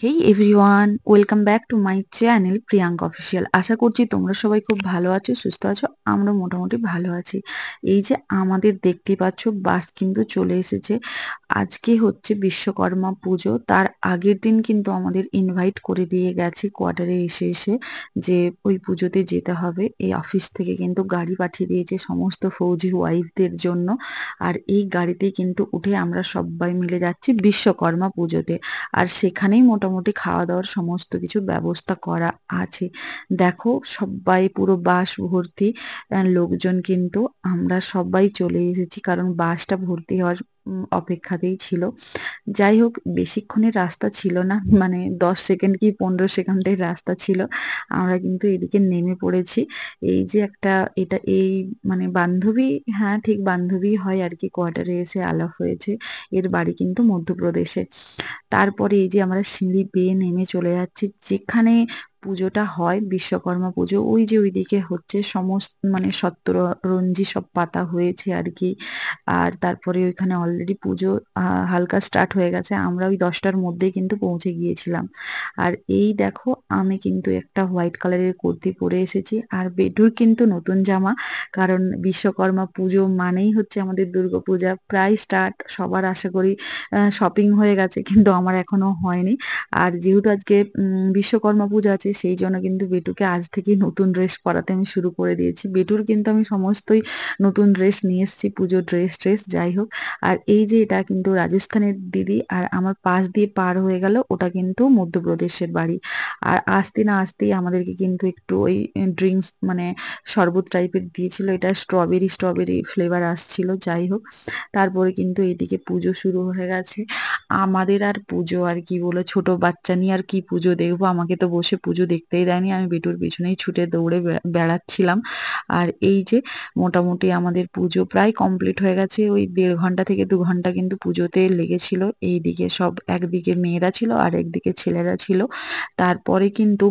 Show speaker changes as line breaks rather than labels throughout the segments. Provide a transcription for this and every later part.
Hey everyone, welcome back to my channel Priyanka official. আশা করছি তোমরা সবাই খুব ভালো আছো, সুস্থ আছো। আমরা মোটামুটি ভালো আছি। এই যে আমাদের দেখতে পাচ্ছ বাস কিন্তু চলে এসেছে। আজকে হচ্ছে বিশ্বকর্মা পুজো, তার আগের দিন কিন্তু আমাদের ইনভাইট করে দিয়ে গেছে কোয়ার্টারে এসে এসে যে ওই পুজোতে যেতে হবে। এই অফিস থেকে কিন্তু গাড়ি পাঠিয়ে দিয়েছে সমস্ত ফৌজি ওয়াইফদের জন্য। আর এই গাড়িতেই কিন্তু উঠে আমরা সবাই মিলে যাচ্ছি বিশ্বকর্মা পুজোতে। আর সেখানেই মোটামুটি খাওয়া দাওয়ার সমস্ত কিছু ব্যবস্থা করা আছে। দেখো সবাই পুরো বাস ভর্তি লোকজন, কিন্তু আমরা সবাই চলে এসেছি কারণ বাসটা ভর্তি হওয়ার অপেক্ষাতেই ছিল। যাই হোক, বেশিক্ষণের রাস্তা ছিল না, মানে 10 সেকেন্ড কি 15 সেকেন্ডের রাস্তা ছিল। আমরা কিন্তু এদিকে নেমে পড়েছি। এই যে একটা, এটা এই মানে বান্ধবী, হ্যাঁ ঠিক বান্ধবী হয় আর কি, কোয়ার্টারে এসে আলাপ হয়েছে। এর বাড়ি কিন্তু মধ্যপ্রদেশে। তারপরে এই যে আমরা সিঁড়ি বেয়ে নেমে চলে যাচ্ছি যেখানে পুজোটা হয়, বিশ্বকর্মা পুজো। ওই যে ওইদিকে হচ্ছে সমস্ত মানে সপ্তরঞ্জি সব পাতা হয়েছে আর কি। আর তারপরে ওইখানে অলরেডি পুজো হালকা স্টার্ট হয়ে গেছে। আমরা ওই 10টার মধ্যেই কিন্তু পৌঁছে গিয়েছিলাম। আর এই দেখো, আমি কিন্তু একটা হোয়াইট কালারের কুর্তি পরে এসেছি, আর বেটুর কিন্তু নতুন জামা। কারণ বিশ্বকর্মা পুজো মানেই হচ্ছে আমাদের দুর্গাপূজা প্রায় স্টার্ট। সবার আশা করি শপিং হয়ে গেছে, কিন্তু আমার এখনো হয়নি। আর যেহেতু আজকে বিশ্বকর্মা পুজো আছে, সেই জন্য কিন্তু বেটুকে আজ থেকেই নতুন ড্রেস পরাতে আমি শুরু করে দিয়েছি। বেটুর কিন্তু আমি সমস্তই নতুন ড্রেস নিয়ে এসেছি, পুজোর ড্রেস যাই হোক। আর এই যে এটা কিন্তু রাজস্থানের দিদি, আর আমার পাশ দিয়ে পার হয়ে গেল, ওটা কিন্তু মধ্যপ্রদেশের বাড়ি। আর আসতে না আসতেই আমাদেরকে কিন্তু একটু ওই ড্রিঙ্কস মানে শরবত টাইপের দিয়েছিল। এটা স্ট্রবেরি ফ্লেভার আসছিল। যাই হোক, তারপরে কিন্তু এদিকে পুজো শুরু হয়ে গেছে। আমাদের আর পুজো আর কি বলে, ছোট বাচ্চা নিয়ে আর কি পুজো দেখবো? আমাকে তো বসে পুজো দেখতেই দেয়নি, আমি বেটুর পিছনেই ছুটে দৌড়ে বেড়াচ্ছিলাম। আর এই যে মোটামুটি আমাদের পুজো প্রায় কমপ্লিট হয়ে গেছে। ওই 1.5 ঘন্টা থেকে 2 ঘন্টা কিন্তু পুজোতে লেগেছিল। এইদিকে সব, একদিকে মেয়েরা ছিল আর একদিকে ছেলেরা ছিল। তারপরে কিন্তু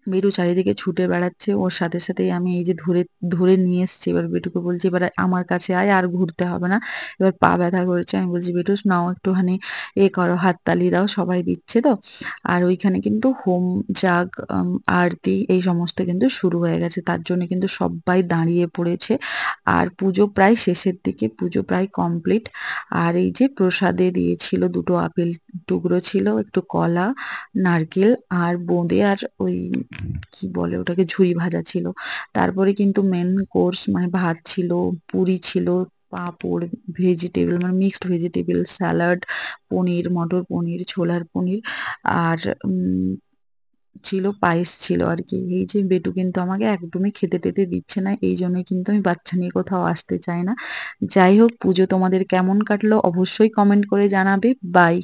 বেটু চারিদিকে ছুটে বেড়াচ্ছে, ওর সাথে সাথেই আমি এই যে ধরে ধরে নিয়ে এসেছি। এবার বেটুকে বলছি, এবার আমার কাছে আয়, আর ঘুরতে হবে না। এবার পা ব্যথা করেছে, আমি বলছি বেটু নাও একটুখানি এ করো, হাততালি দাও, সবাই দিচ্ছে তো। আর ওইখানে কিন্তু হোম জাগ আরতি এই সমস্ত কিন্তু শুরু হয়ে গেছে, তার জন্য কিন্তু সবাই দাঁড়িয়ে পড়েছে। আর পুজো প্রায় শেষের দিকে, পুজো প্রায় কমপ্লিট। আর এই যে প্রসাদে দিয়েছিল দুটো আপেল টুকরো ছিল, একটু কলা, নারকেল আর বোঁদে, আর ওই কি বলে ওটাকে, ঝুরি ভাজা ছিল। তারপরে কিন্তু মেন কোর্স মানে ভাত ছিল, পুরি ছিল, পাঁপড়, ভেজিটেবল মানে মিক্সড ভেজিটেবল স্যালাড, পনির, মটর পনির, ছোলার পনির, আর ছিল পায়েস ছিল আর কি। এই যে বেটু কিন্তু আমাকে একদমই খেতে টেতে দিচ্ছে না, এই জন্য কিন্তু আমি বাচ্চা নিয়ে কোথাও আসতে চাই না। যাই হোক, পুজো তোমাদের কেমন কাটলো অবশ্যই কমেন্ট করে জানাবে। বাই।